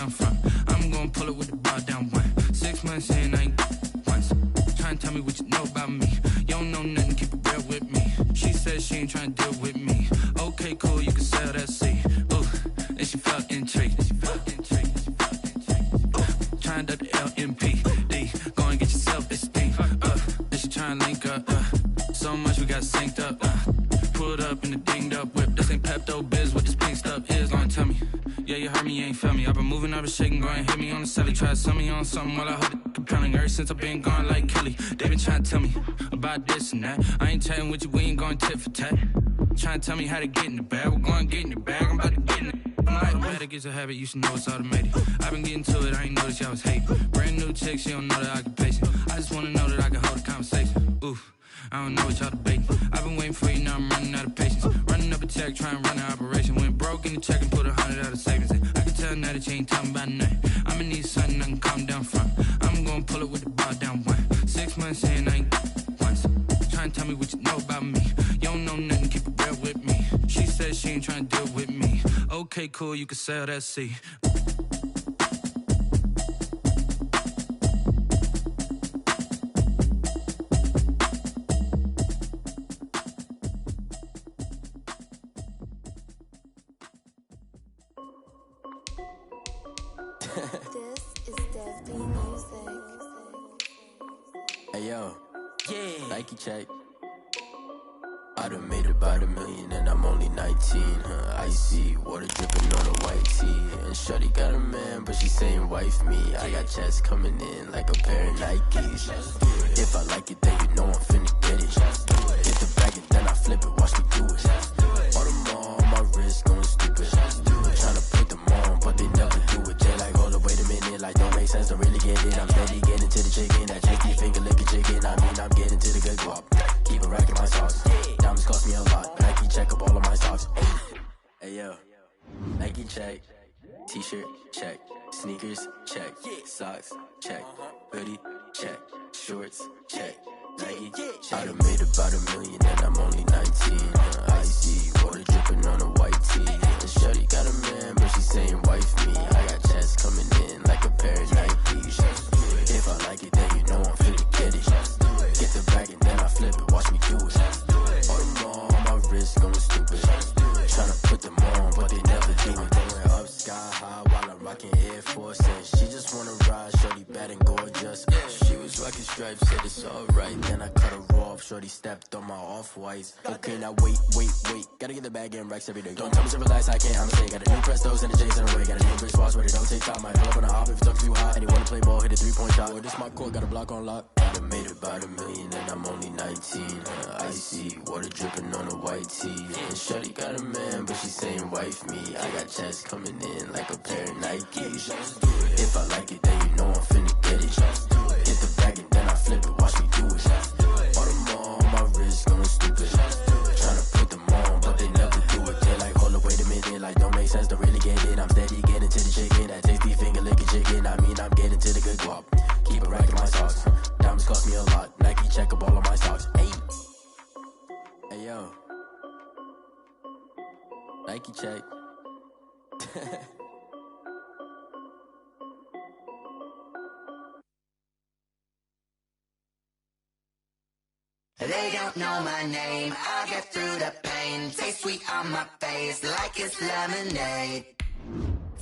I'm from. I'm gonna pull it with the bar down one. 6 months in, I ain't once. Try and tell me what you know about me. You don't know nothing, keep it real with me. She said she ain't trying to deal with me. Okay, cool, you can sell that seat. Ooh, and she felt intrigued. Trying to the LMPD. Go and get your self-esteem. And she trying to link up. So much we got synced up. Pulled up in the dinged up whip. This ain't Pepto-Biz, what this pink stuff is. Gonna tell me. Yeah, you heard me, you ain't felt me. I've been moving, I've been shaking, go and hit me on the celly. Try to sell me on something while I hold it compelling. Ever since I've been gone like Kelly, they been trying to tell me about this and that. I ain't chatting with you, we ain't going tit for tat. Trying to tell me how to get in the bag. We're going to get in the bag, I'm about to get in it. I'm like, automatic is a habit, you should know it's automated. I've been getting to it, I ain't noticed y'all was hating. Brand new chick, she don't know that I can place it. I just wanna know that I can hold a conversation. Oof, I don't know what y'all debating. I've been waiting for you, now I'm running out of patience. Running up a check, trying to run an operation. Went broke in the check and put 100 out of savings in. I can tell now that you ain't talking about nothing. I'ma need something I can calm down from. I'm gonna pull it with the bar down one. 6 months in, I ain't once. Try and tell me what you know about me. You don't know nothing, keep it real with me. She said she ain't trying to deal with me. Okay, cool, you can sell that seat. Hey yo, yeah, Nike check. I done made about $1 million and I'm only 19. Icy water dripping on a white tee. And shorty got a man, but she saying wife me. I got checks coming in like a pair of Nikes. If I like it, then you know I'm finna get it. Hit the bag and then I flip it, watch me do it. All them on my wrist going stupid. Tryna put them on, but they never do it. They like, hold up, wait a minute, like don't make sense, don't really get it. I'm steady getting to the chicken, that chicky finger licking chicken. I mean, I'm getting to the good guap. Keep a rack in my socks. Diamonds cost me a lot. Nike check up all of my socks. Hey yo, Nike check. T-shirt check. Sneakers check. Socks check. Hoodie check. Shorts check. Nike I done made about $1 million and I'm only 19. Icy water dripping on a white tee. And shorty got a man, but she saying wife me. I got checks coming in like a pair of Nikes. If I like it, then you know I'm finna get it. Get the bag and then I flip it, watch me do it. All them on my wrist going stupid. Tryna put them on, but they never do it. Going up sky high while I'm rocking Air Force. And she just wanna ride, shorty bad and gorgeous. She was rocking stripes, said it's alright. Then I cut her off, shorty stepped on my off-whites. Okay, now wait. Gotta get the bag and racks every day. Don't tell me to relax, I can't, I'ma say. Got a new Prestos and the J's in a way. Got a new bitch boss, but it don't take time. I pull up on the hop if it's up too hot. And he wanna play ball, hit a 3-point shot. Or this my court, got a block on lock. I done made about $1 million and I'm only 19. Icy water dripping on a white tee. And shorty got a man, but she saying wife me. I got checks coming in like a pair of Nikes. If I like it, then you know I'm finna get it. Hit the bag and then I flip it, watch me do it. All them on my wrist going stupid. Tryna put them on, but they never do it. They like, hold up, wait a minute, like don't make sense, don't really get it. I'm steady getting to the chicken, that tasty finger licking chicken. I mean, I'm getting to the good guap. Keep a rack in my socks. Diamonds cost me a lot. Nike check up all of my stocks. Hey yo, Nike check. They don't know my name, I'll get through the pain. Taste sweet on my face like it's lemonade.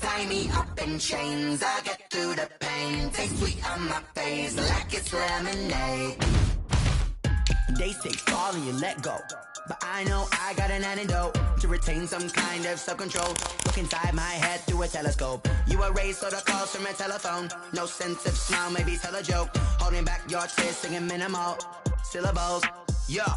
Tie me up in chains, I'll get through the pain. Taste sweet on my face like it's lemonade. They say fall and you let go, but I know I got an antidote to retain some kind of self-control. Look inside my head through a telescope. You erase all the calls from a telephone. No sense of smile, maybe tell a joke. Holding back your tears, singing minimal syllables. Yeah,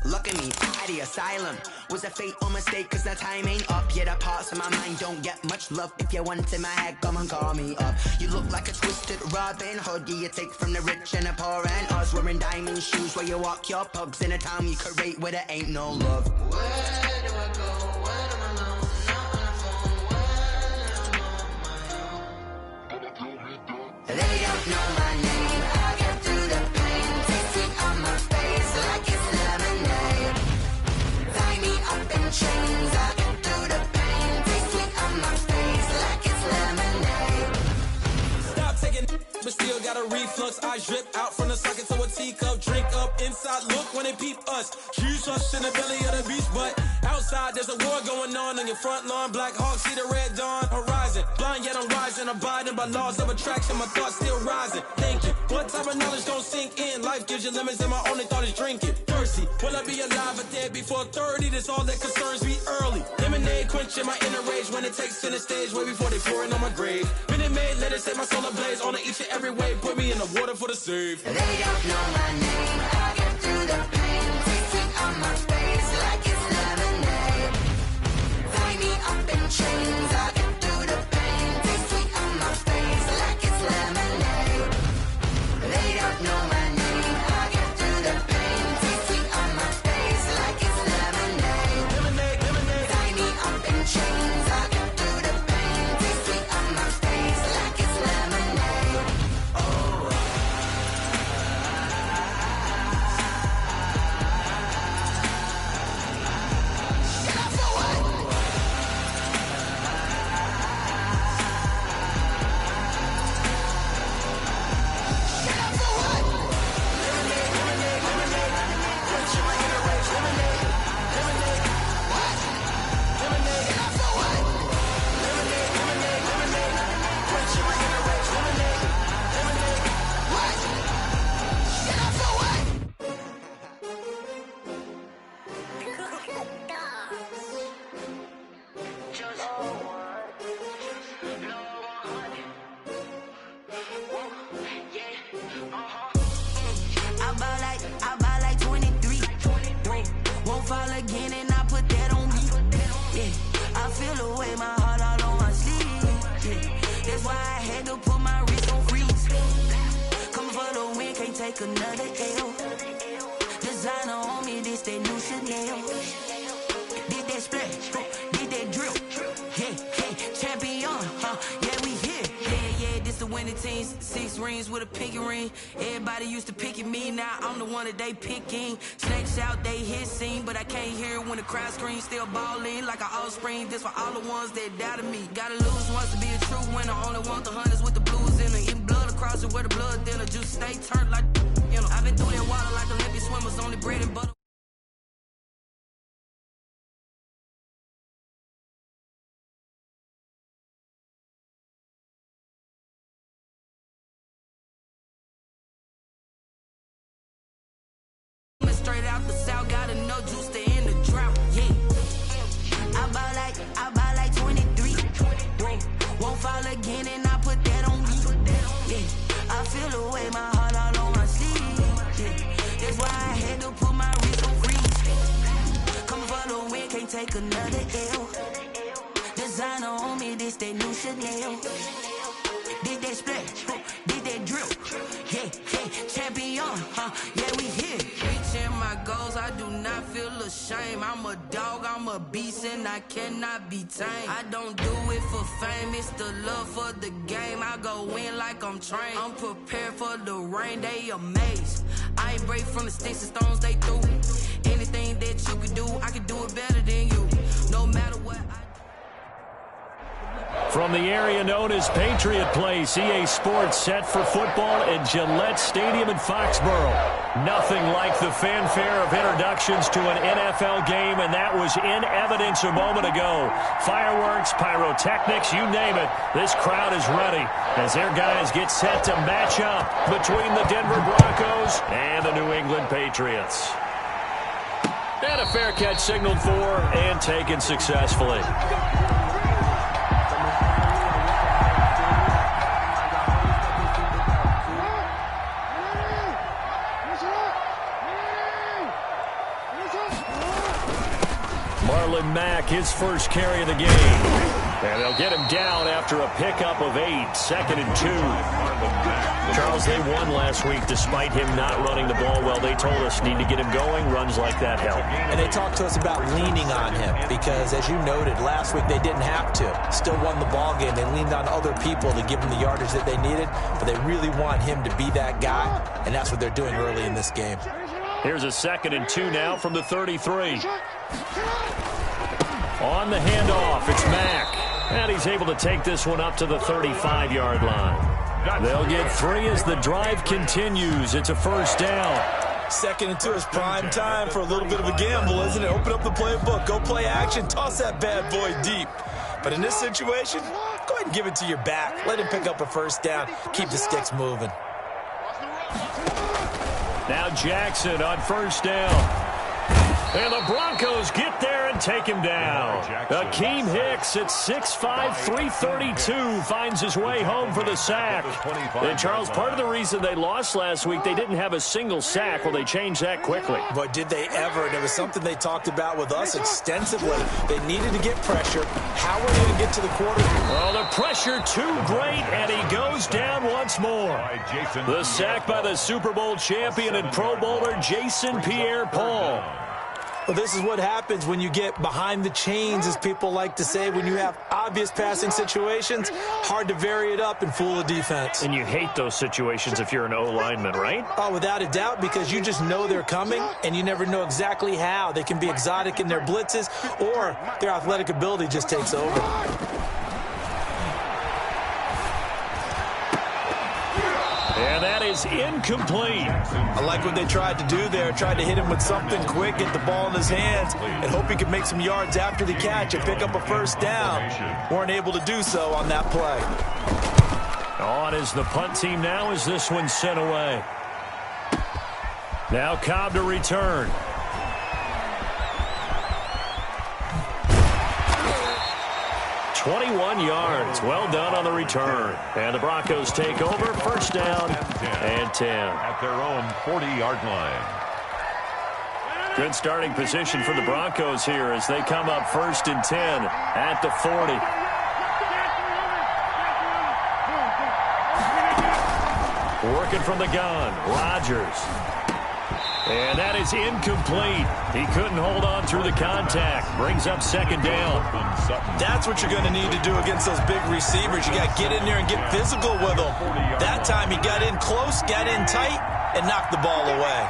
look at me, at the asylum. Was a fate or mistake, cause the time ain't up. Yet the parts of my mind don't get much love. If you want in my head, come and call me up. You look like a twisted Robin Hood. You take from the rich and the poor and us. Wearing diamond shoes where you walk your pugs in a town you create where there ain't no love. Where do I go? When I'm alone? Not on the phone. When I'm on my own. They don't know my name. I'll get through the pain. Taste it on my face like it's lemonade. Tie me up in chains. I'll get through the pain. Taste it on my face like it's lemonade. got a reflux. I drip out from the socket to a teacup. Drink up inside, look when they peep us. Shoes us in the belly of the beach, but outside there's a war going on your front lawn. Black Hawk, see the red dawn horizon. Blind yet I'm rising, abiding by laws of attraction. My thoughts still rising, thinking what type of knowledge don't sink in? Life gives you limits and my only thought is drinking. Thirsty, will I be alive or dead before 30? That's all that concerns me early. Lemonade quenching my inner rage when it takes center stage way before they pour it on my grave. Minute Maid, let it set my soul ablaze on each and every way. Put me in the water for the save. They don't know my name, I get through the pain. Taste sweet on my face like it's lemonade. Tie me up in chains, I get through the pain. Taste sweet on my face like it's lemonade. They don't know my name, I get through the pain. Taste sweet on my face like it's lemonade. Lemonade, lemonade. Tie me up in chains, I get through the pain. Taste sweet on my face like it's lemonade. I buy like 23. Won't fall again and I put that on me. Yeah, I feel the way my heart all on my sleeve. Yeah, that's why I had to put my wrist on freeze. Coming for the win, can't take another L. Designer on me, this that new Chanel. Did that splash, did that drill. Yeah, champion, yeah, we here. Yeah, this the winning team. 6 rings with a pinky ring. Everybody used to picking me, now I'm the one that they picking. Snakes out, they hit scene, but I can't hear it when the crowd screams. Still balling like an offspring. This for all the ones that doubted me. Gotta lose once to be a true winner. Only want the hunters with the blues in it. Eating blood across it where the blood thinner. Juice stay turned like, you know. I've been through that water like Olympic swimmers. Only bread and butter. Straight out the south, gotta know juice to end the drought. Yeah, I buy like 23. Won't fall again and I put that on me. Yeah, I feel the way my heart all on my sleeve. Yeah, that's why I had to put my wrist on freeze. Coming for the win, can't take another L. Designer on me, this that new Chanel. Did that splash, did that drill. Yeah, champion, yeah, we here. Reaching my goals, I do not feel ashamed. I'm a dog, I'm a beast, and I cannot be tamed. I don't do it for fame, it's the love for the game. I go in like I'm trained. I'm prepared for the rain, they amazed. I ain't break from the sticks and stones they threw. Anything that you can do, I can do it better than you. No matter what I From the area known as Patriot Place, EA Sports set for football at Gillette Stadium in Foxborough. Nothing like the fanfare of introductions to an NFL game, and that was in evidence a moment ago. Fireworks, pyrotechnics, you name it. This crowd is ready as their guys get set to match up between the Denver Broncos and the New England Patriots. And a fair catch signaled for and taken successfully. Mack, his first carry of the game. And they'll get him down after a pickup of 8, 2nd and 2. Charles, they won last week despite him not running the ball well. They told us need to get him going. Runs like that help. And they talked to us about leaning on him because, as you noted, last week they didn't have to. Still won the ball game. They leaned on other people to give them the yardage that they needed, but they really want him to be that guy, and that's what they're doing early in this game. Here's a 2nd and 2 now from the 33. On the handoff, it's Mack. And he's able to take this one up to the 35-yard line. They'll get 3 as the drive continues. It's a first down. Second and 2 is prime time for a little bit of a gamble, isn't it? Open up the playbook, go play action, toss that bad boy deep. But in this situation, go ahead and give it to your back. Let him pick up a first down. Keep the sticks moving. Now Jackson on first down. And the Broncos get there and take him down. Akeem Hicks at 6'5", 332 finds his way home for the sack. And, Charles, part of the reason they lost last week, they didn't have a single sack. Well, they changed that quickly. But did they ever? And it was something they talked about with us extensively. They needed to get pressure. How were they going to get to the quarterback? Well, the pressure too great, and he goes down once more. The sack by the Super Bowl champion and Pro Bowler Jason Pierre-Paul. Well, this is what happens when you get behind the chains, as people like to say. When you have obvious passing situations, hard to vary it up and fool the defense. And you hate those situations if you're an O-lineman, right? Oh, without a doubt, because you just know they're coming, and you never know exactly how. They can be exotic in their blitzes, or their athletic ability just takes over. And that is incomplete. I like what they tried to do there. Tried to hit him with something quick, get the ball in his hands, and hope he could make some yards after the catch and pick up a first down. Weren't able to do so on that play. On is the punt team now as this one's sent away. Now Cobb to return. .21 yards. Well done on the return. And the Broncos take over. First down and 10. At their own 40-yard line. Good starting position for the Broncos here as they come up first and 10 at the 40. Working from the gun. Rodgers. And that is incomplete. He couldn't hold on through the contact. Brings up second down. That's what you're going to need to do against those big receivers. You got to get in there and get physical with them. That time he got in close, got in tight, and knocked the ball away.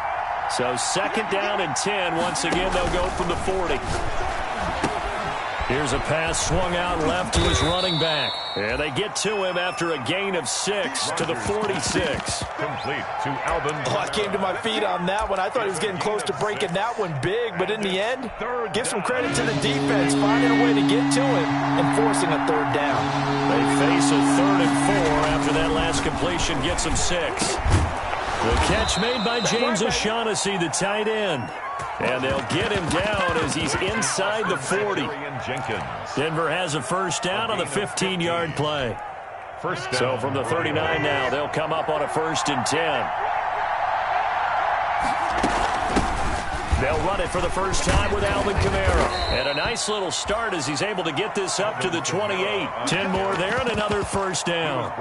So second down and 10. Once again, they'll go from the 40. Here's a pass swung out left to his running back. And they get to him after a gain of 6 to the 46. Complete to Alvin. Oh, I came to my feet on that one. I thought he was getting close to breaking that one big, but in the end, give some credit to the defense, finding a way to get to him and forcing a third down. They face a 3rd and 4 after that last completion gets them 6. The catch made by James O'Shaughnessy, the tight end. And they'll get him down as he's inside the 40. Denver has a first down on the 15-yard play. So from the 39 now, they'll come up on a 1st and 10. They'll run it for the first time with Alvin Kamara. And a nice little start as he's able to get this up to the 28. 10 more there and another first down.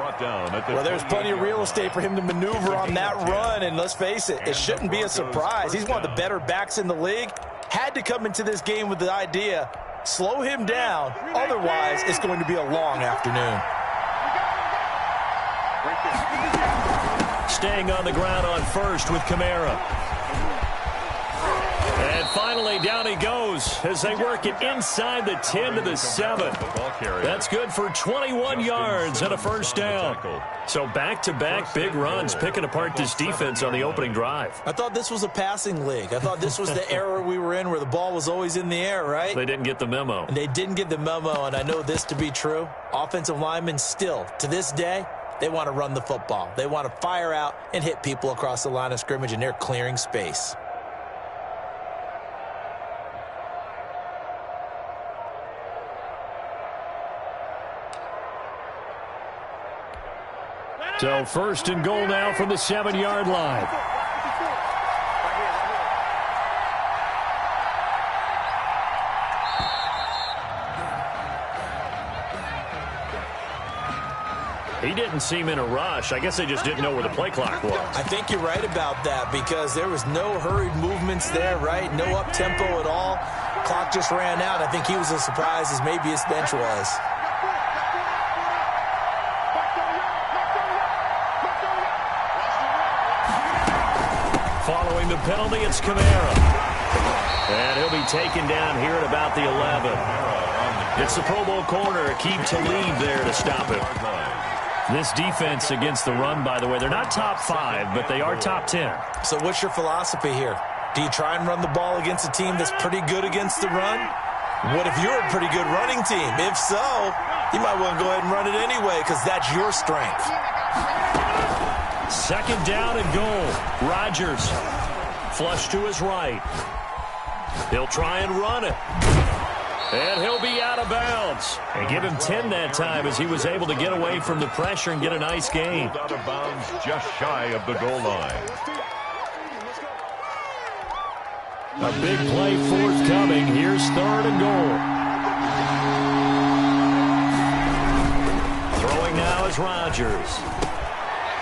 Well, there's plenty of real estate for him to maneuver on that run. And let's face it, it shouldn't be a surprise. He's one of the better backs in the league. Had to come into this game with the idea, slow him down. Otherwise, it's going to be a long afternoon. Staying on the ground on first with Kamara. And finally, down he goes as they work it inside the 10 to the 7. That's good for 21 yards and a first down. So back-to-back big runs, picking apart this defense on the opening drive. I thought this was a passing league. I thought this was the era we were in where the ball was always in the air, right? They didn't get the memo. And they didn't get the memo, and I know this to be true. Offensive linemen still, to this day, they want to run the football. They want to fire out and hit people across the line of scrimmage, and they're clearing space. So first and goal now from the 7-yard line. He didn't seem in a rush. I guess they just didn't know where the play clock was. I think you're right about that because there was no hurried movements there, right? No up-tempo at all. Clock just ran out. I think he was as surprised as maybe his bench was. Following the penalty, it's Kamara. And he'll be taken down here at about the 11. It's the Pro Bowl corner, Aqib Talib there to stop it. This defense against the run, by the way, they're not top 5, but they are top 10. So what's your philosophy here? Do you try and run the ball against a team that's pretty good against the run? What if you're a pretty good running team? If so, you might want to go ahead and run it anyway because that's your strength. Second down and goal. Rodgers flush to his right. He'll try and run it. And he'll be out of bounds. And give him 10 that time as he was able to get away from the pressure and get a nice gain. Out of bounds just shy of the goal line. A big play forthcoming. Here's third and goal. Throwing now is Rodgers.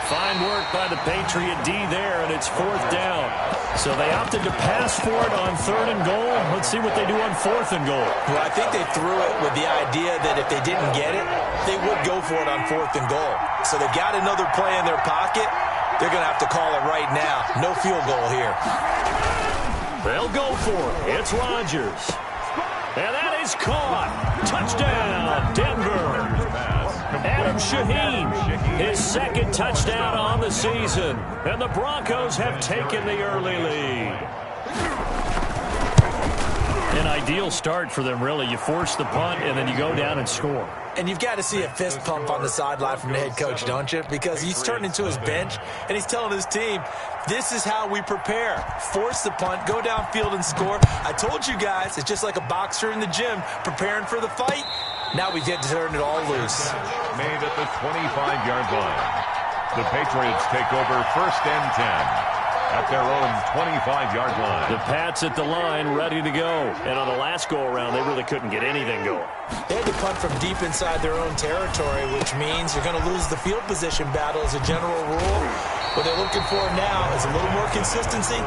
Fine work by the Patriot D there, and it's fourth down. So they opted to pass for it on third and goal. Let's see what they do on fourth and goal. Well, I think they threw it with the idea that if they didn't get it, they would go for it on fourth and goal. So they got another play in their pocket. They're going to have to call it right now. No field goal here. They'll go for it. It's Rodgers. And that is caught. Touchdown, Denver. Adam Shaheen, his second touchdown on the season. And the Broncos have taken the early lead. An ideal start for them, really. You force the punt, and then you go down and score. And you've got to see a fist pump on the sideline from the head coach, don't you? Because he's turned into his bench, and he's telling his team, this is how we prepare. Force the punt, go downfield and score. I told you guys, it's just like a boxer in the gym preparing for the fight. Now we get to turn it all loose. Made at the 25-yard line. The Patriots take over first and 10. At their own 25-yard line. The Pats at the line, ready to go. And on the last go-around, they really couldn't get anything going. They had to punt from deep inside their own territory, which means you're going to lose the field position battle as a general rule. What they're looking for now is a little more consistency,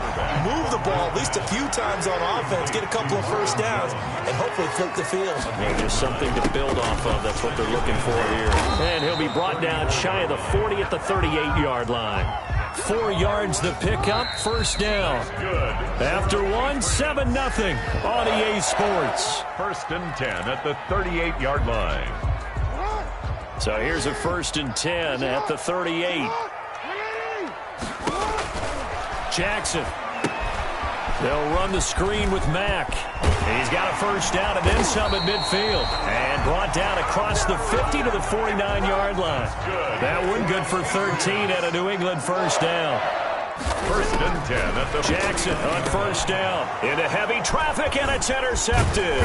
move the ball at least a few times on offense, get a couple of first downs, and hopefully flip the field. Yeah, just something to build off of. That's what they're looking for here. And he'll be brought down shy of the 40 at the 38-yard line. 4 yards the pickup, first down. Good. After 1, 7-0 on EA Sports. First and 10 at the 38-yard line. So here's a first and 10 at the 38. Jackson. They'll run the screen with Mack. He's got a first down and then some at midfield. And brought down across the 50 to the 49-yard line. That one good for 13 at a New England first down. First and 10 at the Jackson on first down. Into heavy traffic, and it's intercepted.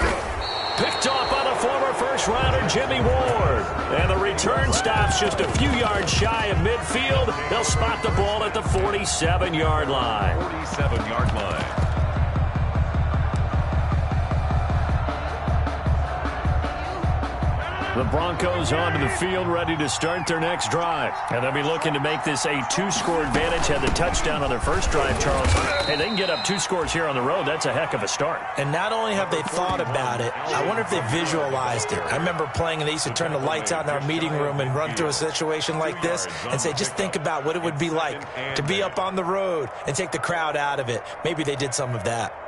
Picked off by the former first-rounder Jimmy Ward. And the return stops just a few yards shy of midfield. They'll spot the ball at the 47-yard line. 47-yard line. The Broncos onto the field, ready to start their next drive. And they'll be looking to make this a 2-score advantage. Had the touchdown on their first drive, Charles. Hey, they can get up 2 scores here on the road. That's a heck of a start. And not only have they thought about it, I wonder if they visualized it. I remember playing, and they used to turn the lights out in our meeting room and run through a situation like this and say, just think about what it would be like to be up on the road and take the crowd out of it. Maybe they did some of that.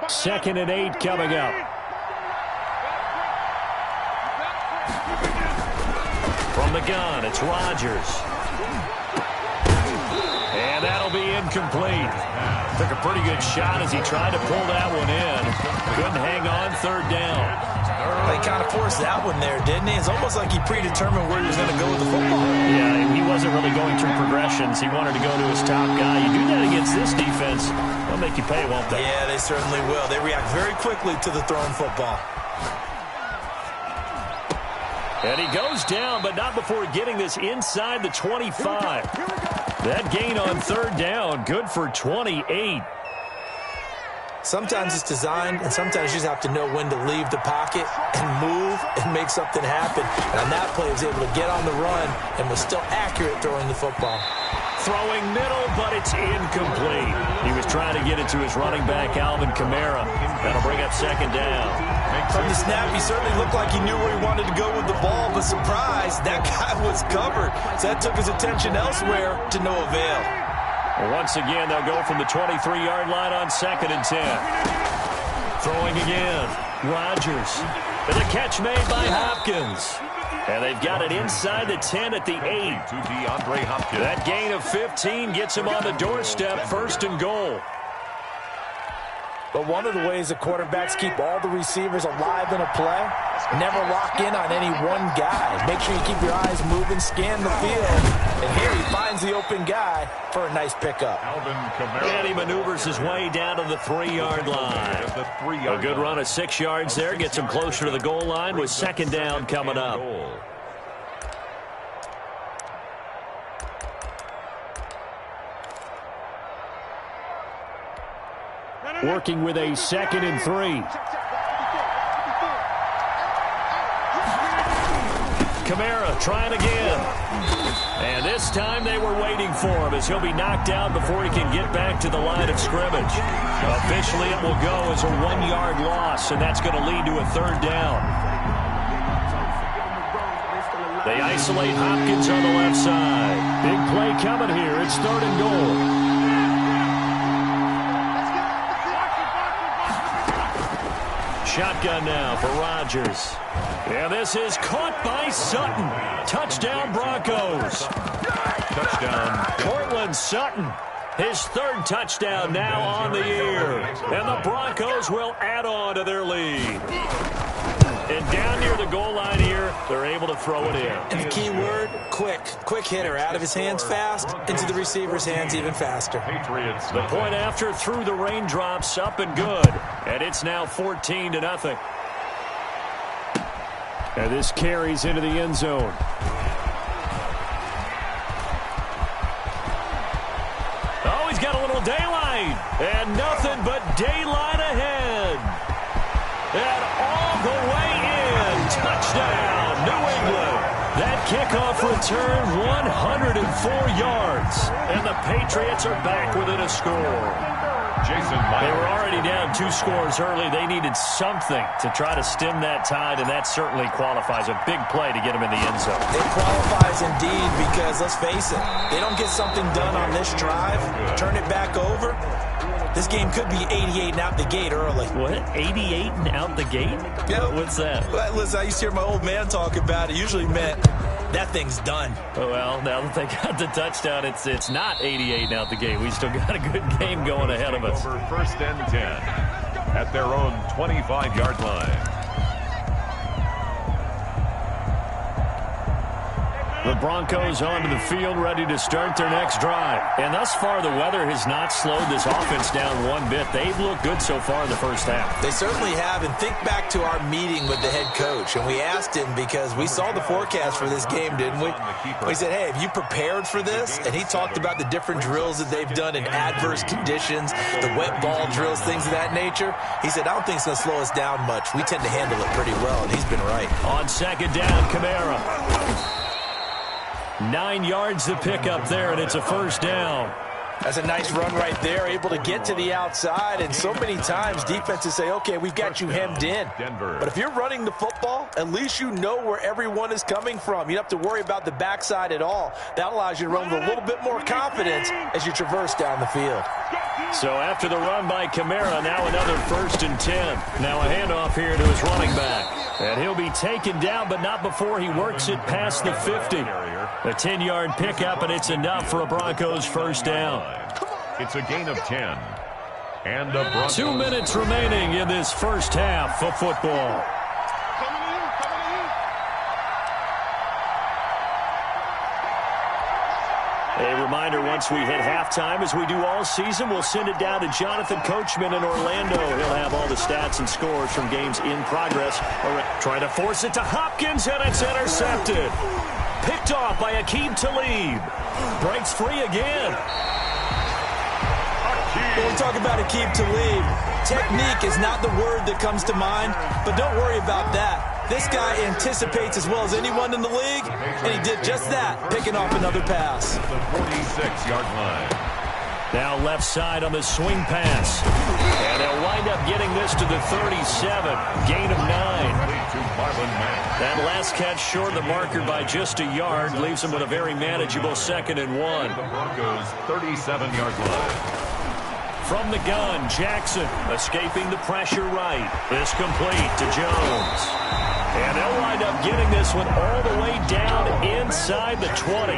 Second and 8 coming up. From the gun, it's Rodgers. And that'll be incomplete. Took a pretty good shot as he tried to pull that one in. Couldn't hang on, third down. They kind of forced that one there, didn't he? It's almost like he predetermined where he was going to go with the football. Yeah, and he wasn't really going through progressions. He wanted to go to his top guy. You do that against this defense, they'll make you pay, won't they? Yeah, they certainly will. They react very quickly to the thrown football. And he goes down, but not before getting this inside the 25. That gain on third down, good for 28. Sometimes it's designed, and sometimes you just have to know when to leave the pocket and move and make something happen. And on that play, he was able to get on the run and was still accurate throwing the football. Throwing middle, but it's incomplete. He was trying to get it to his running back, Alvin Kamara. That'll bring up second down. From the snap, he certainly looked like he knew where he wanted to go with the ball, but surprise, that guy was covered. So that took his attention elsewhere to no avail. Once again, they'll go from the 23-yard line on 2nd and 10. Throwing again. Rodgers. And the catch made by Hopkins. And they've got it inside the 10 at the 8. To DeAndre Hopkins. That gain of 15 gets him on the doorstep, 1st and goal. But one of the ways the quarterbacks keep all the receivers alive in a play, never lock in on any one guy. Make sure you keep your eyes moving, scan the field. And here he finds the open guy for a nice pickup. And he maneuvers his way down to the 3-yard line. A good run of 6 yards there gets him closer to the goal line with 2nd down coming up. Working with a 2nd and 3. Kamara trying again. And this time they were waiting for him as he'll be knocked down before he can get back to the line of scrimmage. Officially it will go as a 1-yard loss, and that's going to lead to a 3rd down. They isolate Hopkins on the left side. Big play coming here. It's 3rd and goal. Shotgun now for Rodgers. And this is caught by Sutton. Touchdown, Broncos. Touchdown. Cortland Sutton. His 3rd touchdown now on the year. And the Broncos will add on to their lead. And down near the goal line here, they're able to throw it in. And the key word, quick. Quick hitter. Out of his hands fast, into the receiver's hands even faster. The point after through the raindrops, up and good. And it's now 14-0. And this carries into the end zone. Oh, he's got a little daylight. And nothing but daylight ahead. And all the way in. Touchdown, New England. That kickoff return, 104 yards. And the Patriots are back within a score. They were already down 2 scores early. They needed something to try to stem that tide, and that certainly qualifies. A big play to get them in the end zone. It qualifies indeed because, let's face it, they don't get something done on this drive, turn it back over, this game could be 88 and out the gate early. What? 88 and out the gate? Yeah. What's that? Well, listen, I used to hear my old man talk about it. Usually meant that thing's done. Oh, well, now that they got the touchdown, it's not 88 and out the gate. We still got a good game going ahead of us. Over 1st and 10 at their own 25-yard line. The Broncos onto the field, ready to start their next drive. And thus far, the weather has not slowed this offense down one bit. They've looked good so far in the first half. They certainly have. And think back to our meeting with the head coach. And we asked him because we saw the forecast for this game, didn't we? We said, hey, have you prepared for this? And he talked about the different drills that they've done in adverse conditions, the wet ball drills, things of that nature. He said, I don't think it's going to slow us down much. We tend to handle it pretty well, and he's been right. On 2nd down, Kamara. 9 yards to pick up there, and it's a 1st down. That's a nice run right there, able to get to the outside. And so many times defenses say, okay, we've got you hemmed in. But if you're running the football, at least you know where everyone is coming from. You don't have to worry about the backside at all. That allows you to run with a little bit more confidence as you traverse down the field. So after the run by Kamara, now another 1st and 10. Now a handoff here to his running back. And he'll be taken down, but not before he works it past the 50. A 10-yard pickup, and it's enough for a Broncos 1st down. It's a gain of 10. And the Broncos. 2 minutes remaining in this first half of football. A reminder, once we hit halftime, as we do all season, we'll send it down to Jonathan Coachman in Orlando. He'll have all the stats and scores from games in progress. Trying to force it to Hopkins, and it's intercepted. Picked off by Aqib Talib. Breaks free again. When we talk about Aqib Talib, technique is not the word that comes to mind, but don't worry about that. This guy anticipates as well as anyone in the league, and he did just that, picking off another pass. The 46-yard line. Now left side on the swing pass. And they'll wind up getting this to the 37. Gain of 9. That last catch short of the marker by just a yard leaves them with a very manageable 2nd and 1. The Broncos 37-yard line. From the gun, Jackson escaping the pressure right. This complete to Jones. And they'll wind up getting this one all the way down inside the 20.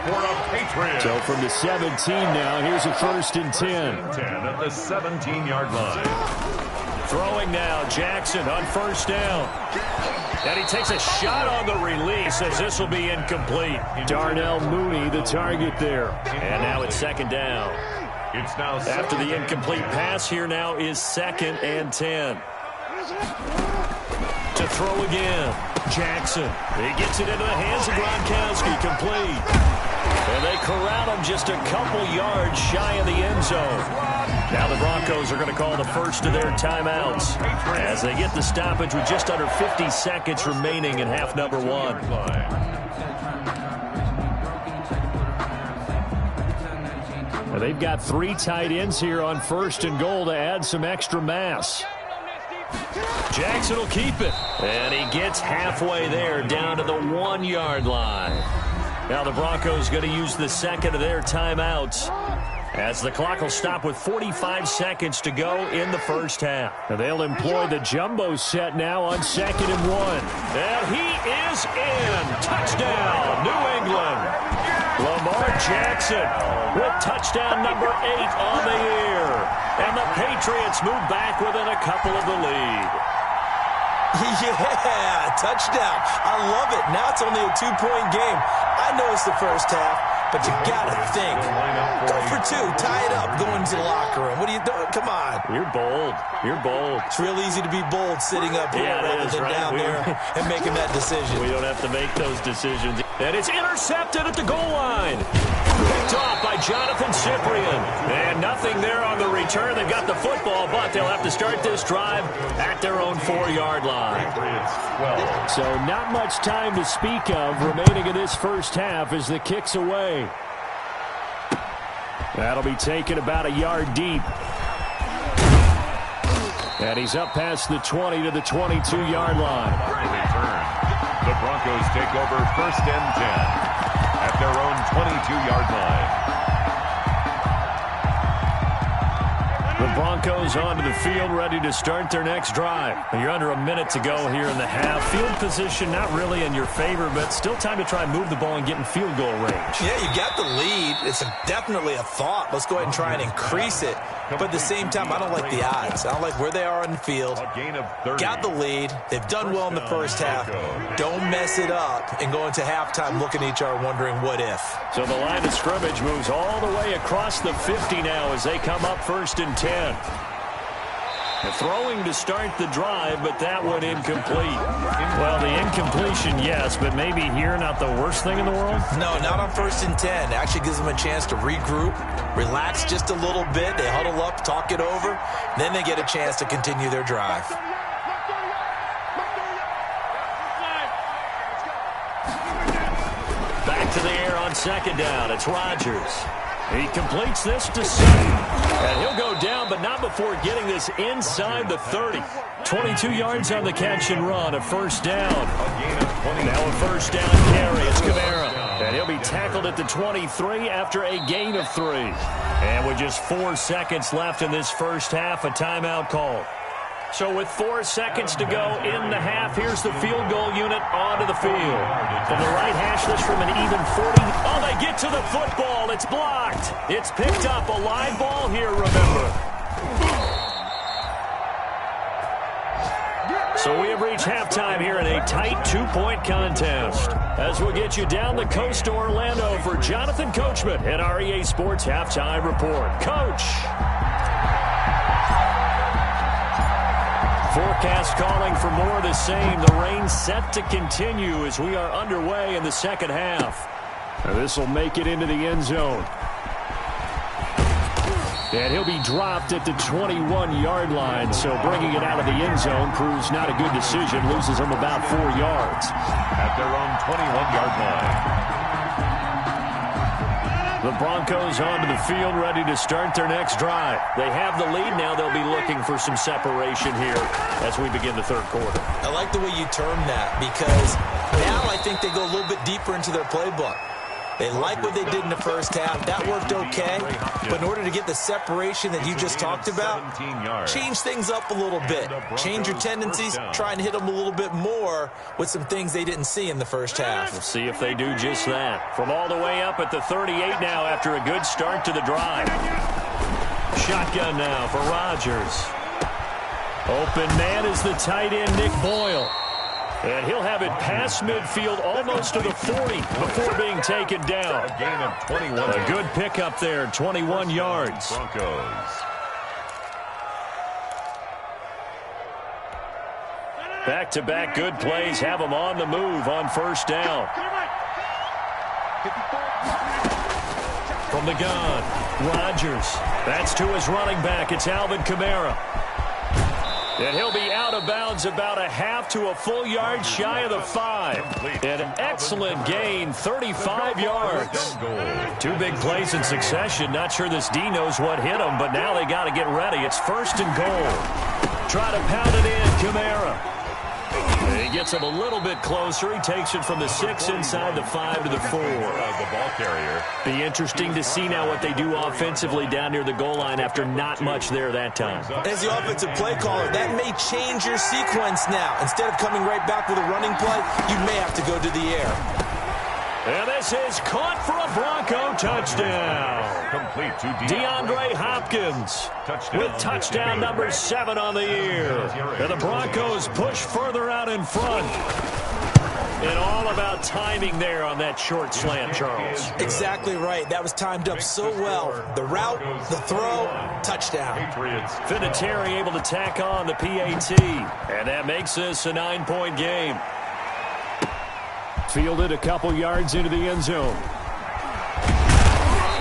For the Patriots. So from the 17 now, here's a 1st and 10. 10 at the 17-yard line. Throwing now, Jackson on 1st down. And he takes a shot on the release as this will be incomplete. Darnell Mooney, the target there. And now it's 2nd down. It's now after the incomplete pass here now is 2nd and 10. To throw again, Jackson. He gets it into the hands of Gronkowski, complete. And they corral him just a couple yards shy of the end zone. Now the Broncos are going to call the first of their timeouts as they get the stoppage with just under 50 seconds remaining in half number 1. Now they've got 3 tight ends here on 1st and goal to add some extra mass. Jackson will keep it. And he gets halfway there down to the 1-yard line. Now the Broncos going to use the 2nd of their timeouts as the clock will stop with 45 seconds to go in the first half. Now they'll employ the jumbo set now on 2nd and 1. And he is in. Touchdown, New England. Lamar Jackson with touchdown number 8 on the year. And the Patriots move back within a couple of the lead. Yeah, touchdown. I love it. Now it's only a 2-point game. I know it's the first half, but you got to think. Go for 2. Tie it up. Go into the locker room. What are you doing? Come on. You're bold. You're bold. It's real easy to be bold sitting up here rather than down there and making that decision. We don't have to make those decisions. And it's intercepted at the goal line. Picked off by Jonathan Cyprien. And nothing there on the return. They've got the football, but they'll have to start this drive at their own 4-yard line. So not much time to speak of remaining in this first half as the kick's away. That'll be taken about a yard deep. And he's up past the 20 to the 22-yard line. Return. The Broncos take over 1st and 10 at their own 22-yard line. The Broncos onto the field, ready to start their next drive. You're under a minute to go here in the half. Field position not really in your favor, but still time to try and move the ball and get in field goal range. Yeah, you got the lead. It's definitely a thought. Let's go ahead and try and increase it. But at the same time, I don't like the odds. I don't like where they are on the field. Got the lead. They've done well in the first half. Don't mess it up and go into halftime looking at each other wondering what if. So the line of scrimmage moves all the way across the 50 now as they come up 1st and 10. Throwing to start the drive, but that one incomplete. Well, the incompletion, yes, but maybe here not the worst thing in the world? No, not on 1st and 10. It actually gives them a chance to regroup, relax just a little bit. They huddle up, talk it over. Then they get a chance to continue their drive. Back to the air on 2nd down. It's Rodgers. He completes this to 7. And he'll go down, but not before getting this inside the 30. 22 yards on the catch and run, a 1st down. Now a 1st down carry. It's Kamara. And he'll be tackled at the 23 after a gain of 3. And with just 4 seconds left in this first half, a timeout call. So with 4 seconds to go in the half, here's the field goal unit onto the field. From the right hash, this from an even 40. Oh, they get to the football. It's blocked. It's picked up. A live ball here, remember. So we have reached halftime here in a tight 2-point contest. As we'll get you down the coast to Orlando for Jonathan Coachman at our EA Sports Halftime Report. Coach. Forecast calling for more of the same. The rain set to continue as we are underway in the second half. This will make it into the end zone. And he'll be dropped at the 21-yard line, so bringing it out of the end zone proves not a good decision. Loses him about 4 yards. At their own 21-yard line. The Broncos onto the field, ready to start their next drive. They have the lead. Now they'll be looking for some separation here as we begin the third quarter. I like the way you term that, because now I think they go a little bit deeper into their playbook. They like what they did in the first half. That worked okay. But in order to get the separation that you just talked about, change things up a little bit. Change your tendencies. Try and hit them a little bit more with some things they didn't see in the first half. We'll see if they do just that. From all the way up at the 38 now after a good start to the drive. Shotgun now for Rodgers. Open man is the tight end, Nick Boyle. And he'll have it past midfield almost to the 40 before being taken down. A gain of 21. A good pickup there, 21 yards. Broncos. Back-to-back good plays have them on the move on first down. From the gun, Rodgers. That's to his running back. It's Alvin Kamara. And he'll be out of bounds about a half to a full yard shy of the 5. An excellent gain, 35 yards. Two big plays in succession. Not sure this D knows what hit him, but now they got to get ready. It's first and goal. Try to pound it in, Kamara. He gets him a little bit closer. He takes it from the 6 inside the 5 to the 4. The ball carrier. Be interesting to see now what they do offensively down near the goal line after not much there that time. As the offensive play caller, that may change your sequence now. Instead of coming right back with a running play, you may have to go to the air. And this is caught for a Bronco touchdown. Complete to DeAndre Hopkins with touchdown number 7 on the year. And the Broncos push further out in front. And all about timing there on that short slant, Charles. Exactly right. That was timed up so well. The route, the throw, touchdown. Vinatieri able to tack on the PAT. And that makes this a 9-point game. Fielded a couple yards into the end zone.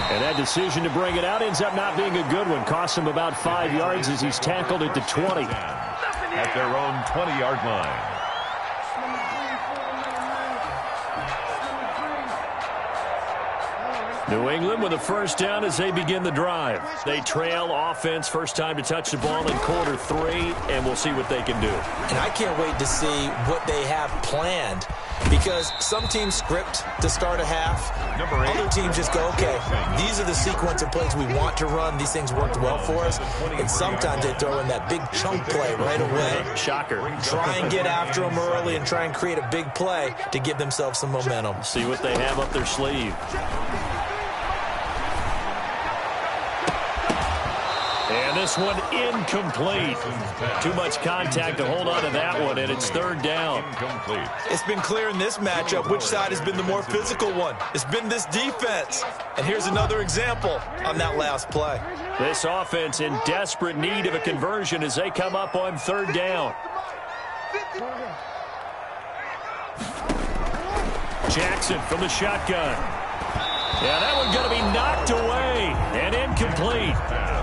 And that decision to bring it out ends up not being a good one. Costs him about 5 yards as he's tackled at the 20. At their own 20-yard line. New England with a first down as they begin the drive. They trail offense, first time to touch the ball in quarter 3, and we'll see what they can do. And I can't wait to see what they have planned, because some teams script to start a half. Other teams just go, okay, these are the sequence of plays we want to run. These things worked well for us. And sometimes they throw in that big chunk play right away. Shocker. Try and get after them early and try and create a big play to give themselves some momentum. See what they have up their sleeve. And this one incomplete. Too much contact to hold on to that one, and it's third down. Incomplete. It's been clear in this matchup which side has been the more physical one. It's been this defense. And here's another example on that last play. This offense in desperate need of a conversion as they come up on third down. Jackson from the shotgun. Yeah, that one's going to be knocked away and incomplete.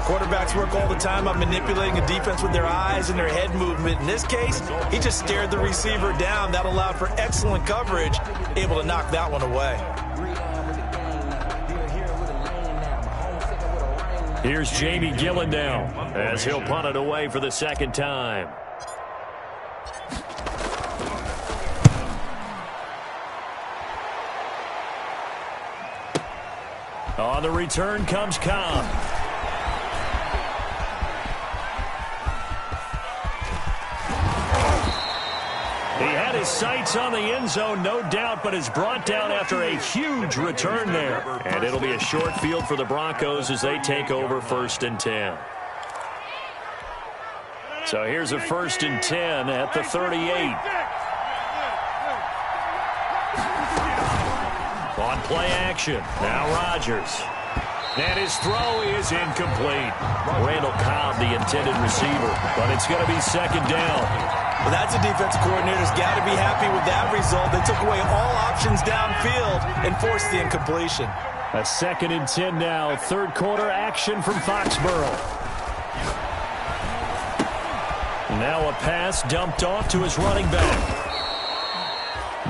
Quarterbacks work all the time on manipulating a defense with their eyes and their head movement. In this case, he just stared the receiver down. That allowed for excellent coverage, able to knock that one away. Here's Jamie Gillen now as he'll punt it away for the second time. On the return comes Cobb. He had his sights on the end zone, no doubt, but is brought down after a huge return there. And it'll be a short field for the Broncos as they take over first and 10. So here's a first and 10 at the 38. On play action, now Rodgers. And his throw is incomplete. Randall Cobb, the intended receiver, but it's going to be second down. Well, that's a defensive coordinator's got to be happy with that result. They took away all options downfield and forced the incompletion. A second and 10 now. Third quarter action from Foxborough. Now a pass dumped off to his running back.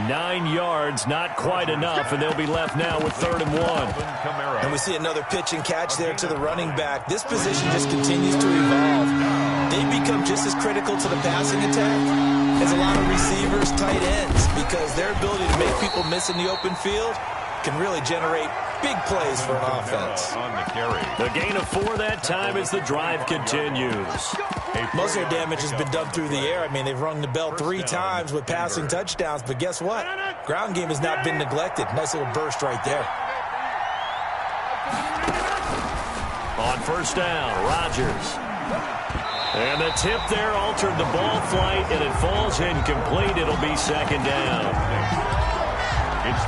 9 yards, not quite enough, and they'll be left now with 3rd and 1. And we see another pitch and catch there to the running back. This position just continues to evolve. They become just as critical to the passing attack as a lot of receivers, tight ends, because their ability to make people miss in the open field can really generate big plays for an offense. The gain of 4 that time as the drive continues. Most of their damage has been done through the air. I mean, they've rung the bell 3 times with passing touchdowns, but guess what? Ground game has not been neglected. Nice little burst right there. On 1st down, Rodgers. And the tip there altered the ball flight, and it falls incomplete. It'll be 2nd down.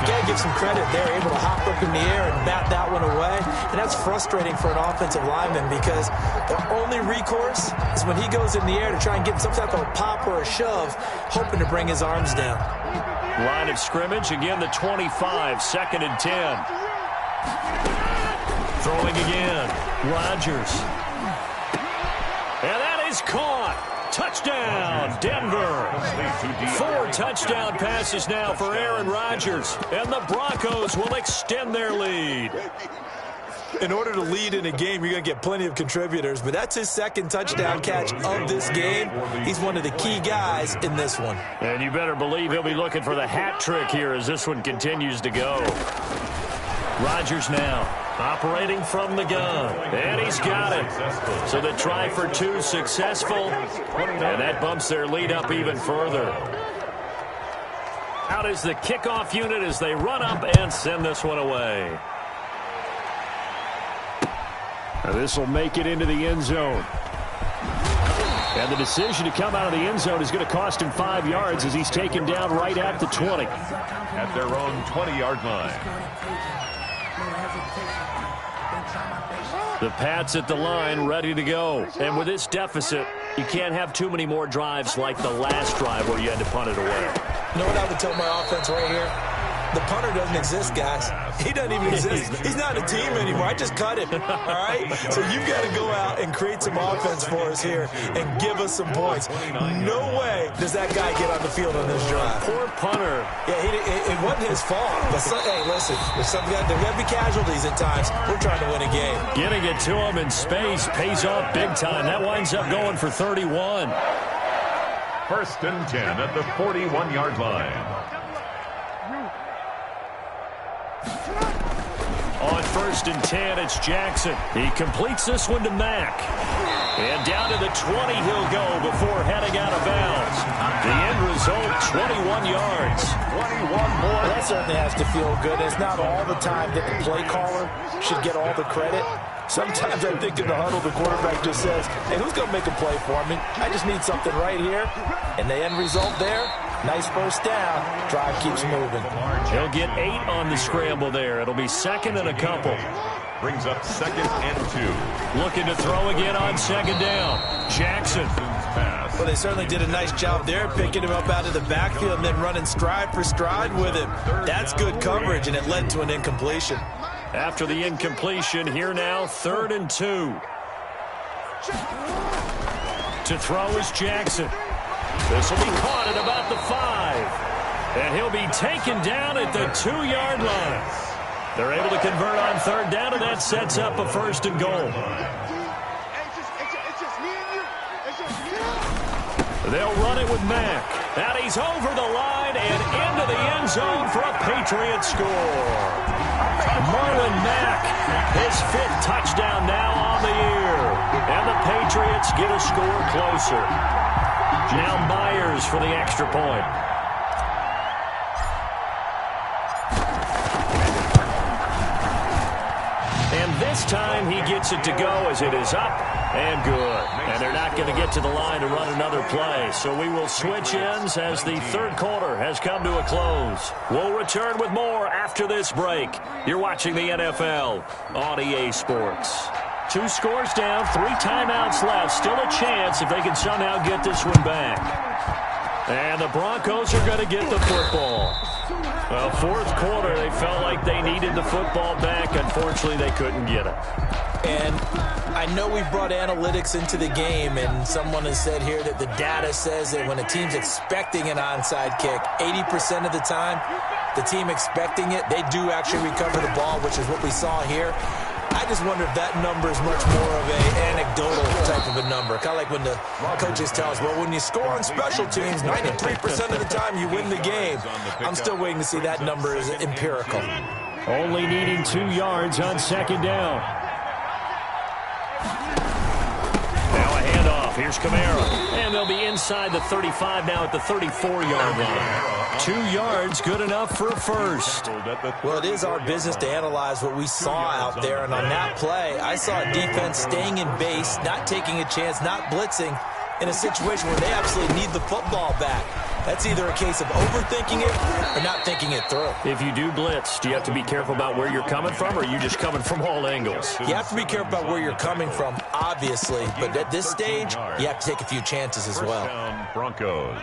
Gotta give some credit. They're able to hop up in the air and bat that one away. And that's frustrating for an offensive lineman because their only recourse is when he goes in the air to try and get some type of a pop or a shove, hoping to bring his arms down. Line of scrimmage, again the 25, 2nd and 10. Throwing again, Rodgers. And that is caught. Touchdown, Denver. 4 touchdown passes now for Aaron Rodgers, and the Broncos will extend their lead. In order to lead in a game, you're going to get plenty of contributors, but that's his 2nd touchdown catch of this game. He's one of the key guys in this one. And you better believe he'll be looking for the hat trick here as this one continues to go. Rodgers now operating from the gun, and he's got it. So the try for 2 successful, and that bumps their lead up even further. Out is the kickoff unit as they run up and send this one away. Now this will make it into the end zone. And the decision to come out of the end zone is going to cost him 5 yards as he's taken down right at the 20. At their own 20-yard line. The Pats at the line, ready to go. And with this deficit, you can't have too many more drives like the last drive where you had to punt it away. You know what I would tell my offense right here? The punter doesn't exist, guys. He doesn't even exist. He's not a team anymore. I just cut him, all right? So you've got to go out and create some offense for us here and give us some points. No way does that guy get on the field on this drive. Poor punter. Yeah, it wasn't his fault. But hey, listen, there's got to be casualties at times. We're trying to win a game. Getting it to him in space pays off big time. That winds up going for 31. 1st and 10 at the 41-yard line. On 1st and 10, it's Jackson. He completes this one to Mack. And down to the 20 he'll go before heading out of bounds. The end result, 21 yards. 21 more. That certainly has to feel good. It's not all the time that the play caller should get all the credit. Sometimes I think in the huddle, the quarterback just says, hey, who's going to make a play for me? I just need something right here. And the end result there, nice first down. Drive keeps moving. He'll get 8 on the scramble there. It'll be 2nd and a couple. Brings up 2nd and 2. Looking to throw again on 2nd down. Jackson. Well, they certainly did a nice job there, picking him up out of the backfield and then running stride for stride with him. That's good coverage, and it led to an incompletion. After the incompletion, here now, 3rd and 2. To throw is Jackson. This will be caught at about the 5. And he'll be taken down at the 2-yard line. They're able to convert on 3rd down, and that sets up a 1st and goal. They'll run it with Mack. And he's over the line and into the end zone for a Patriot score. Marlon Mack, his 5th touchdown now on the year. And the Patriots get a score closer. Now Myers for the extra point. And this time he gets it to go as it is up and good. And they're not going to get to the line to run another play. So we will switch ends as the 3rd quarter has come to a close. We'll return with more after this break. You're watching the NFL on EA Sports. 2 scores down, 3 timeouts left. Still a chance if they can somehow get this one back. And the Broncos are going to get the football. Well, 4th quarter, they felt like they needed the football back. Unfortunately, they couldn't get it. And I know we've brought analytics into the game, and someone has said here that the data says that when a team's expecting an onside kick, 80% of the time, the team expecting it, they do actually recover the ball, which is what we saw here. I just wonder if that number is much more of an anecdotal type of a number. Kind of like when the coaches tell us, well, when you score on special teams, 93% of the time you win the game. I'm still waiting to see that number is empirical. Only needing 2 yards on second down. Now a handoff. Here's Kamara. And they'll be inside the 35 now at the 34-yard line. 2 yards, good enough for a first. Well, it is our business to analyze what we saw out there. And on that play, I saw a defense staying in base, not taking a chance, not blitzing in a situation where they absolutely need the football back. That's either a case of overthinking it or not thinking it through. If you do blitz, do you have to be careful about where you're coming from, or are you just coming from all angles? You have to be careful about where you're coming from, obviously. But at this stage, you have to take a few chances as well. First down, Broncos.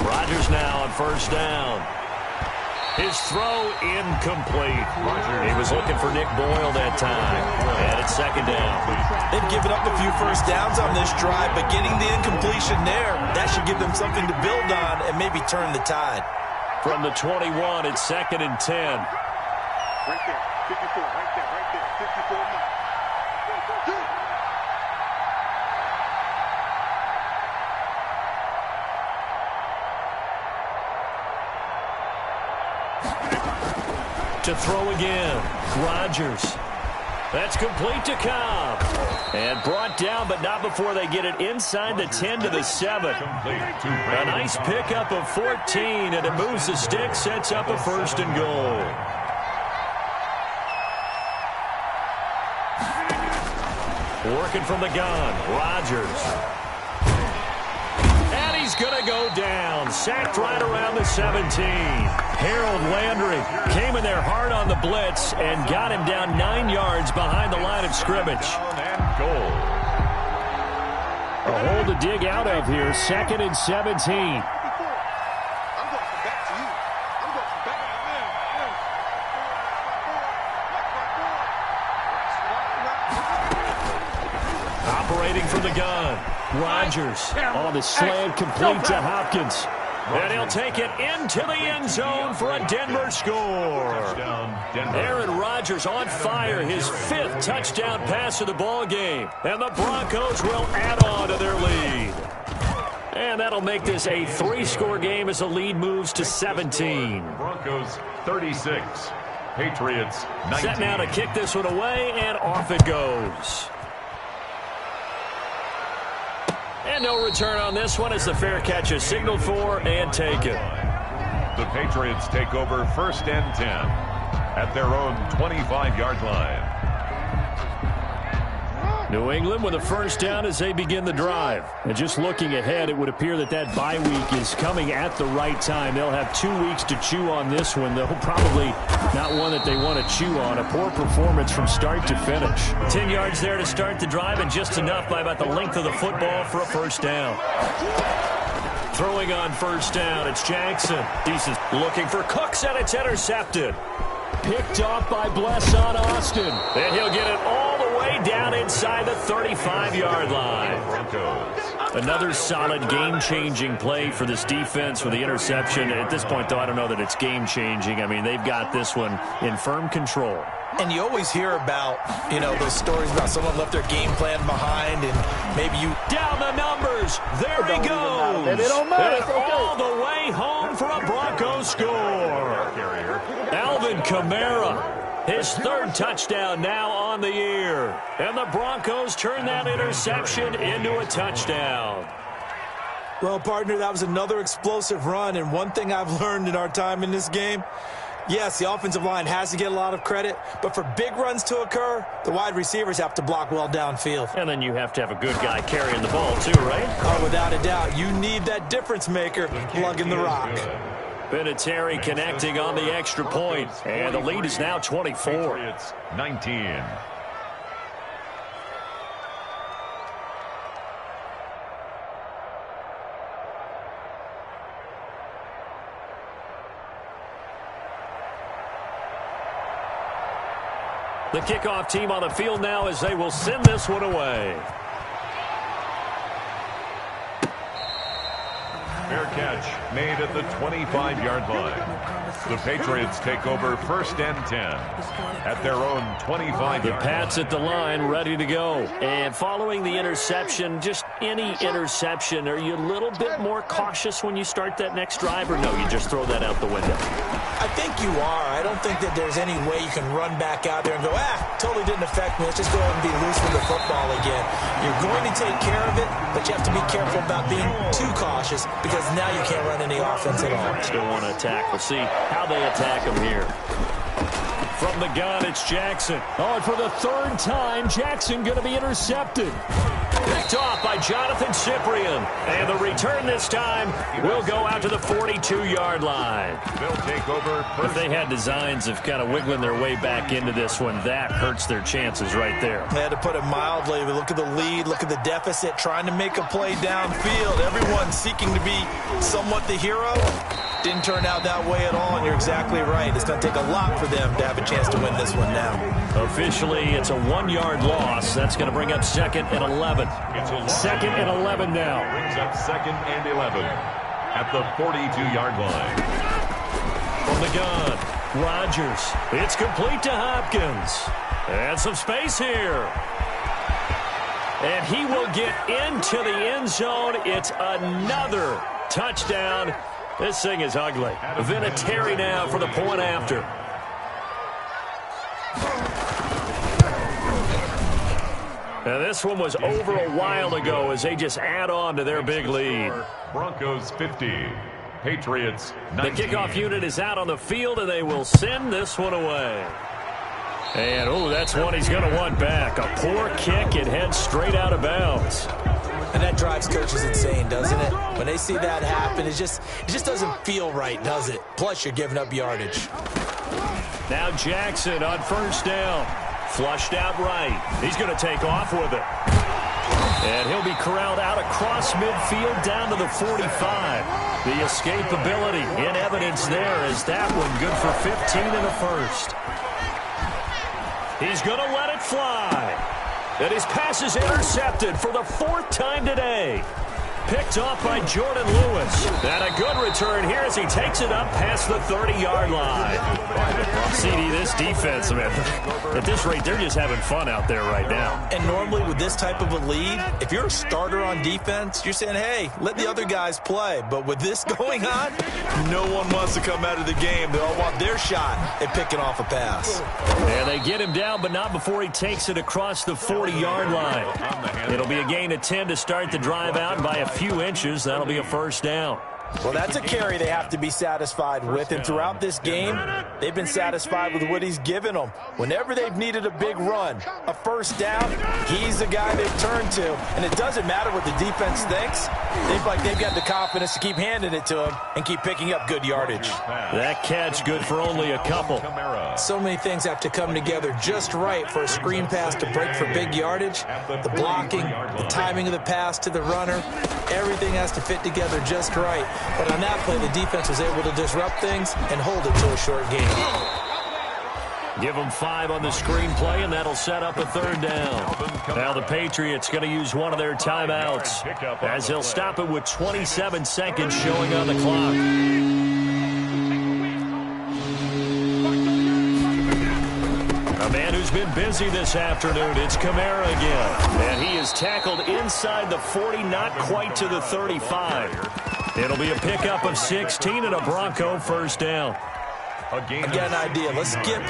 Rodgers now on first down. His throw incomplete. He was looking for Nick Boyle that time. And it's second down. They've given up a few first downs on this drive, but getting the incompletion there, that should give them something to build on and maybe turn the tide. From the 21, it's second and 10. Right there, 54, right there, 54 miles. To throw again, Rodgers. That's complete to Cobb. And brought down, but not before they get it inside the 10 to the 7. A nice pickup of 14, and it moves the stick, sets up a first and goal. Working from the gun, Rodgers. And he's going to go down. Sacked right around the 17. Harold Landry came in there hard on the blitz and got him down 9 yards behind the line of scrimmage. And goal. A hole to dig out of here. Second and 17. Operating from the gun. Rodgers on the slant, complete to Hopkins. And he'll take it into the end zone for a Denver score. Aaron Rodgers on fire, his 5th touchdown pass of the ball game. And the Broncos will add on to their lead. And that'll make this a 3-score game as the lead moves to 17. Broncos 36, Patriots 19. Set now to kick this one away, and off it goes. And no return on this one as the fair catch is signaled for and taken. The Patriots take over first and 10 at their own 25-yard line. New England with a first down as they begin the drive. And just looking ahead, it would appear that that bye week is coming at the right time. They'll have 2 weeks to chew on this one, though probably not one that they want to chew on. A poor performance from start to finish. 10 yards there to start the drive, and just enough by about the length of the football for a first down. Throwing on first down, it's Jackson. Decent looking for Cooks, and it's intercepted. Picked off by Blesson Austin. And he'll get it all the way down inside the 35-yard line. Another solid game-changing play for this defense with the interception. At this point, though, I don't know that it's game-changing. I mean, they've got this one in firm control. And you always hear about, those stories about someone left their game plan behind and maybe you... Down the numbers. There he goes. And it don't matter. And all the way home for a Broncos score. Alvin Kamara, his 3rd touchdown now on the year. And the Broncos turn that interception into a touchdown. Well, partner, that was another explosive run. And one thing I've learned in our time in this game, yes, the offensive line has to get a lot of credit, but for big runs to occur, the wide receivers have to block well downfield. And then you have to have a good guy carrying the ball, too, right? Oh, without a doubt. You need that difference maker plugging the rock. Vinatieri connecting on the extra point, and the lead is now 24. Patriots 19. The kickoff team on the field now as they will send this one away. Fair catch made at the 25-yard line. The Patriots take over 1st and 10 at their own 25-yard line. The Pats at the line, ready to go. And following the interception, just any interception, are you a little bit more cautious when you start that next drive, or no, you just throw that out the window? I think you are. I don't think that there's any way you can run back out there and go, totally didn't affect me. Let's just go ahead and be loose with the football again. You're going to take care of it, but you have to be careful about being too cautious because now you can't run any offense at all. Still want to attack. We'll see how they attack him here. From the gun, it's Jackson. Oh, and for the 3rd time, Jackson going to be intercepted. Picked off by Jonathan Cyprian. And the return this time will go out to the 42-yard line. They'll take over. If they had designs of kind of wiggling their way back into this one, that hurts their chances right there. They had to put it mildly. But look at the lead. Look at the deficit. Trying to make a play downfield. Everyone seeking to be somewhat the hero. Didn't turn out that way at all, and you're exactly right. It's going to take a lot for them to have a chance to win this one now. Officially, it's a 1-yard loss. That's going to bring up 2nd and 11. 2nd and 11 now. Brings up 2nd and 11 at the 42-yard line. From the gun, Rodgers. It's complete to Hopkins. And some space here. And he will get into the end zone. It's another touchdown. This thing is ugly. Vinatieri now for the point after. Now this one was over a while ago as they just add on to their big lead. Broncos 50, Patriots 19. The kickoff unit is out on the field, and they will send this one away. And, that's one he's going to want back. A poor kick. It heads straight out of bounds. And that drives coaches insane, doesn't it? When they see that happen, it just doesn't feel right, does it? Plus, you're giving up yardage. Now Jackson on 1st down. Flushed out right. He's going to take off with it. And he'll be corralled out across midfield down to the 45. The escapability in evidence there is that one good for 15 in the 1st. He's going to let it fly. And his pass is intercepted for the 4th time today. Picked off by Jordan Lewis. And a good return here as he takes it up past the 30-yard line. CD, this defense, man, at this rate, they're just having fun out there right now. And normally with this type of a lead, if you're a starter on defense, you're saying, hey, let the other guys play. But with this going on, no one wants to come out of the game. They all want their shot at picking off a pass. And they get him down, but not before he takes it across the 40-yard line. It'll be a gain of 10 to start the drive out by a few inches. That'll be a 1st down. Well, that's a carry they have to be satisfied with, and throughout this game, they've been satisfied with what he's given them. Whenever they've needed a big run, a 1st down, he's the guy they've turned to, and it doesn't matter what the defense thinks. They've got the confidence to keep handing it to him and keep picking up good yardage. That catch good for only a couple. So many things have to come together just right for a screen pass to break for big yardage. The blocking, the timing of the pass to the runner, everything has to fit together just right. But on that play, the defense was able to disrupt things and hold it to a short game. Give them 5 on the screenplay, and that'll set up a 3rd down. Now the Patriots going to use one of their timeouts as they'll stop it with 27 seconds showing on the clock. A man who's been busy this afternoon, it's Kamara again. And he is tackled inside the 40, not quite to the 35. It'll be a pickup of 16 and a Bronco 1st down. I got an idea. Let's skip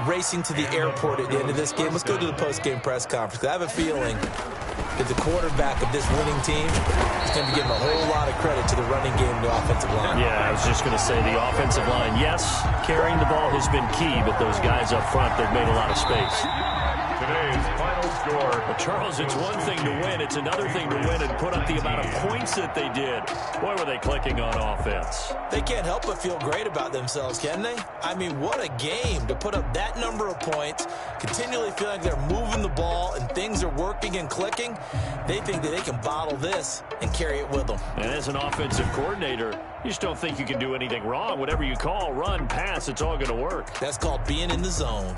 racing to the airport at the end of this game. Let's go to the post-game press conference. I have a feeling that the quarterback of this winning team is going to be giving a whole lot of credit to the running game and the offensive line. Yeah, I was just going to say the offensive line, yes, carrying the ball has been key, but those guys up front, they've made a lot of space. Today's final score. Well, Charles, it's one thing to win. It's another thing to win and put up the amount of points that they did. Boy, were they clicking on offense. They can't help but feel great about themselves, can they? I mean, what a game to put up that number of points, continually feel like they're moving the ball and things are working and clicking. They think that they can bottle this and carry it with them. And as an offensive coordinator, you just don't think you can do anything wrong. Whatever you call, run, pass, it's all going to work. That's called being in the zone.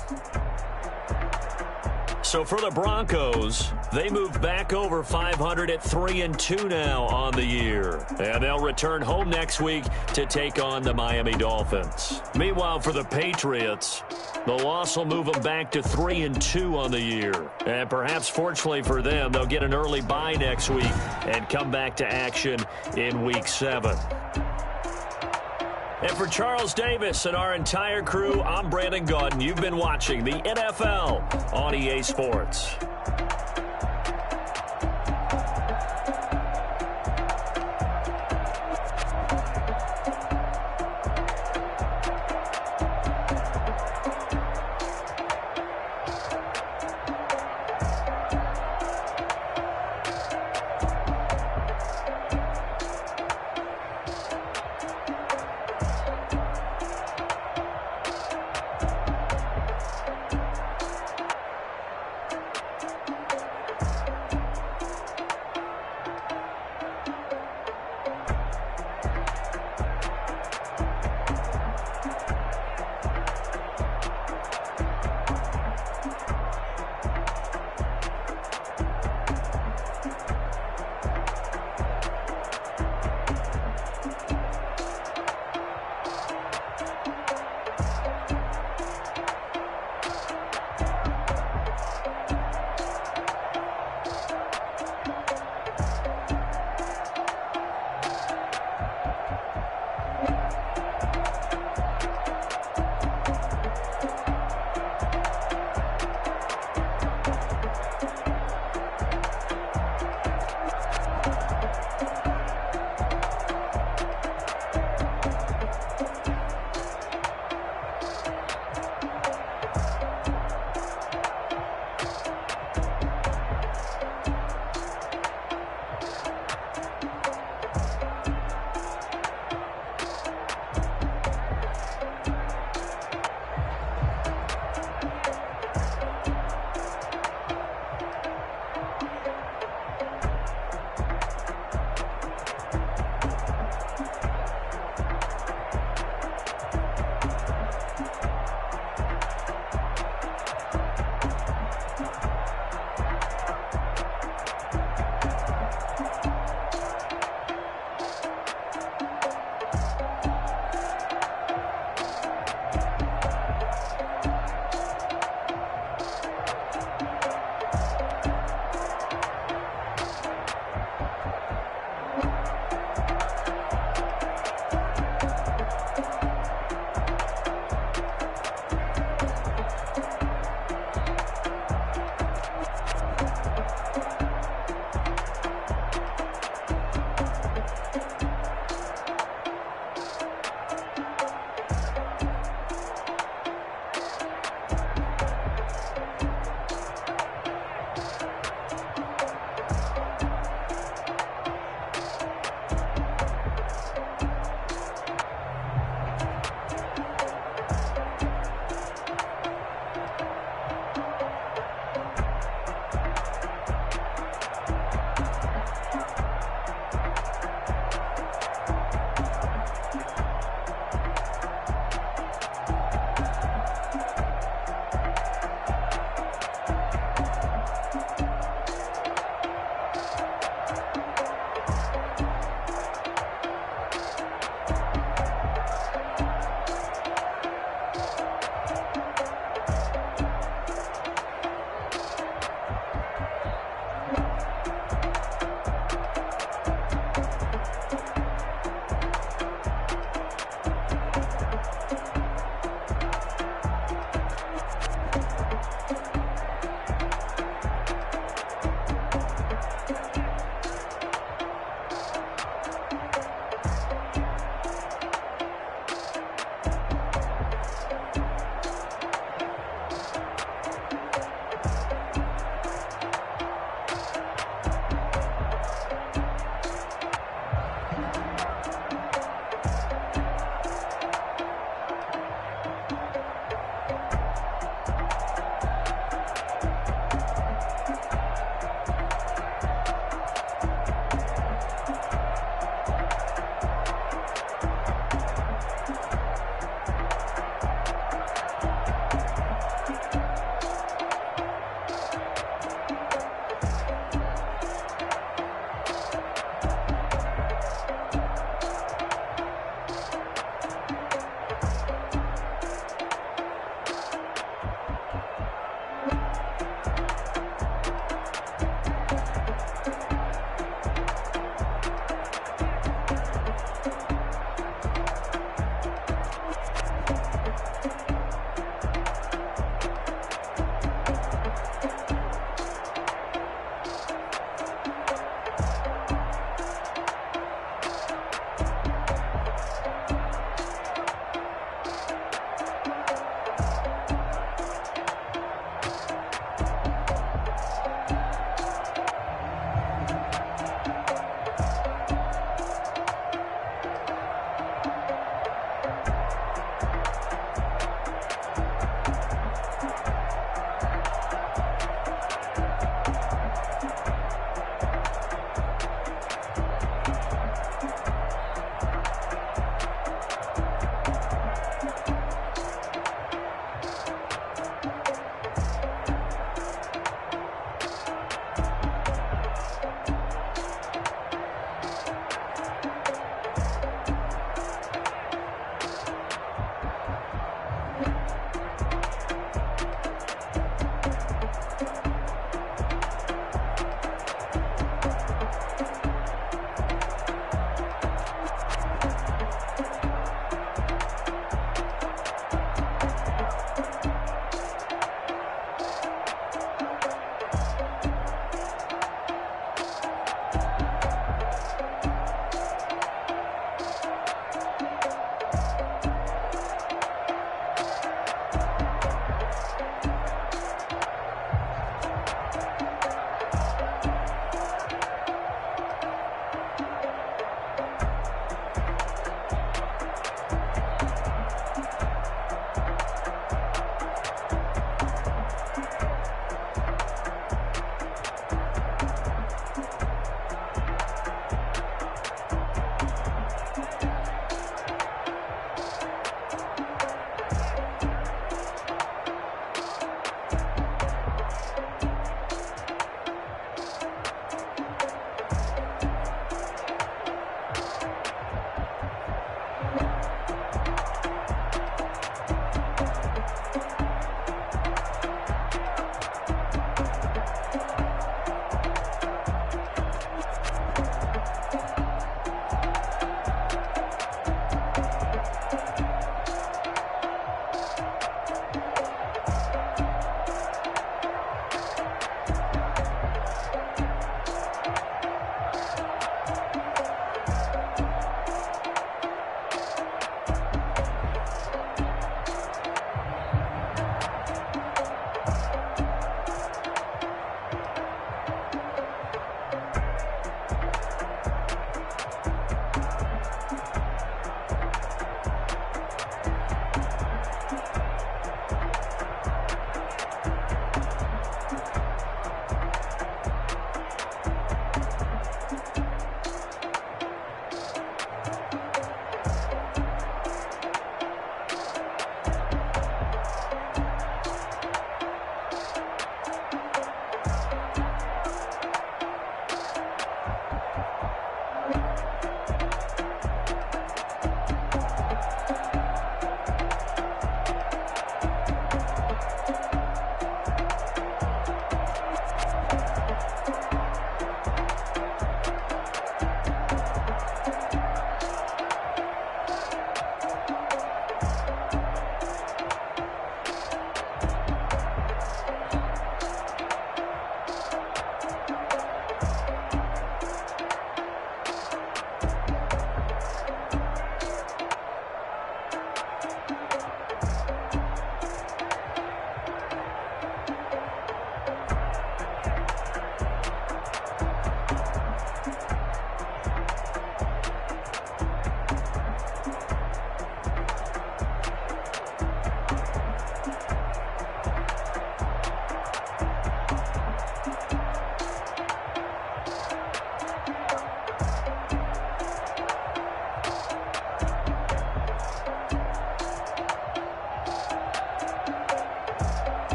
So for the Broncos, they move back over 500 at 3-2 now on the year. And they'll return home next week to take on the Miami Dolphins. Meanwhile, for the Patriots, the loss will move them back to 3-2 on the year. And perhaps fortunately for them, they'll get an early bye next week and come back to action in Week 7. And for Charles Davis and our entire crew, I'm Brandon Gaudin. You've been watching the NFL on EA Sports.